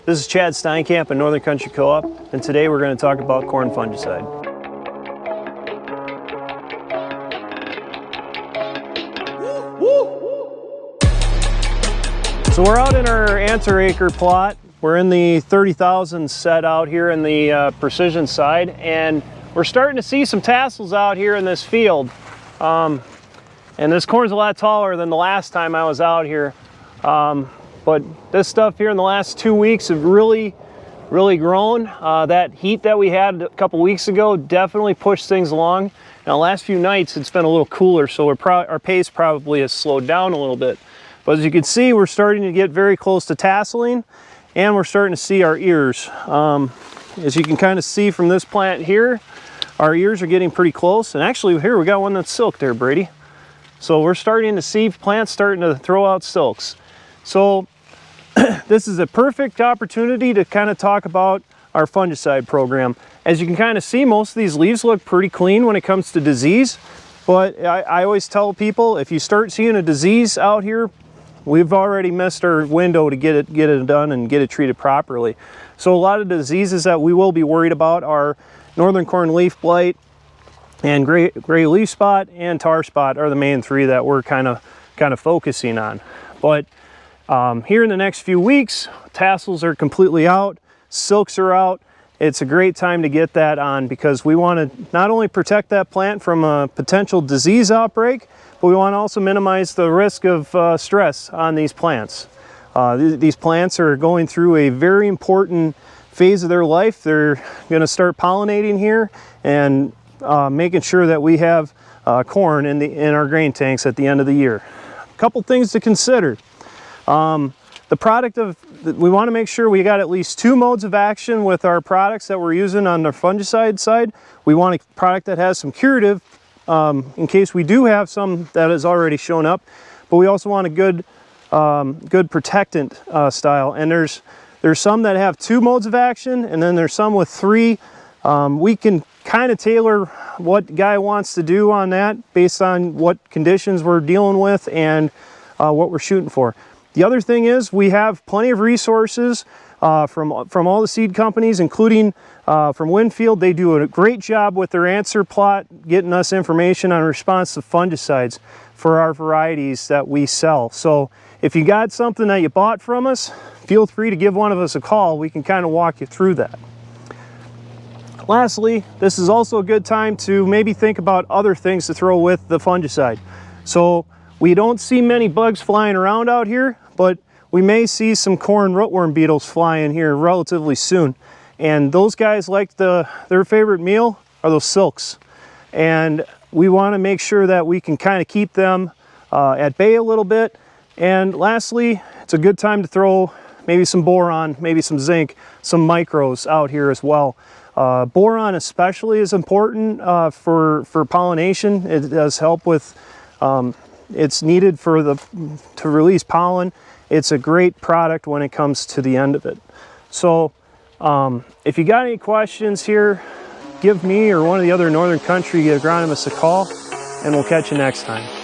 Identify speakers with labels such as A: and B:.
A: This is Chad Steinkamp at Northern Country Co-op, and today we're going to talk about corn fungicide. So we're out in our anti-acre plot. We're in the 30,000 set out here in the precision side, and we're starting to see some tassels out here in this field. And this corn's a lot taller than the last time I was out here. But this stuff here in the last 2 weeks have really grown. That heat that we had a couple weeks ago definitely pushed things along. Now, the last few nights it's been a little cooler, so our pace probably has slowed down a little bit. But as you can see, we're starting to get very close to tasseling, and we're starting to see our ears. As you can kind of see from this plant here, our ears are getting pretty close. And actually here we got one that's silk there, Brady. So we're starting to see plants starting to throw out silks. So this is a perfect opportunity to kind of talk about our fungicide program. As you can kind of see, most of these leaves look pretty clean when it comes to disease, but I always tell people, if you start seeing a disease out here, we've already missed our window to get it done and get it treated properly. So a lot of diseases that we will be worried about are northern corn leaf blight and gray leaf spot and tar spot are the main three that we're kind of focusing on. But here in the next few weeks, tassels are completely out, silks are out. It's a great time to get that on because we want to not only protect that plant from a potential disease outbreak, but we want to also minimize the risk of stress on these plants. These plants are going through a very important phase of their life. They're going to start pollinating here and making sure that we have corn in our grain tanks at the end of the year. A couple things to consider. The product we want to make sure we got at least 2 modes of action with our products that we're using on the fungicide side. We want a product that has some curative in case we do have some that has already shown up, but we also want a good protectant style. And there's some that have 2 modes of action, and then there's some with 3. We can kind of tailor what guy wants to do on that based on what conditions we're dealing with and what we're shooting for. The other thing is we have plenty of resources from all the seed companies, including from Winfield. They do a great job with their answer plot, getting us information on responsive fungicides for our varieties that we sell. So if you got something that you bought from us, feel free to give one of us a call. We can kind of walk you through that. Lastly, this is also a good time to maybe think about other things to throw with the fungicide. So we don't see many bugs flying around out here, but we may see some corn rootworm beetles flying here relatively soon. And those guys like their favorite meal are those silks. And we want to make sure that we can kind of keep them at bay a little bit. And lastly, it's a good time to throw maybe some boron, maybe some zinc, some micros out here as well. Boron especially is important for pollination. It does help with it's needed to release pollen. It's a great product when it comes to the end of it. So if you got any questions here, give me or one of the other Northern Country agronomists a call, and we'll catch you next time.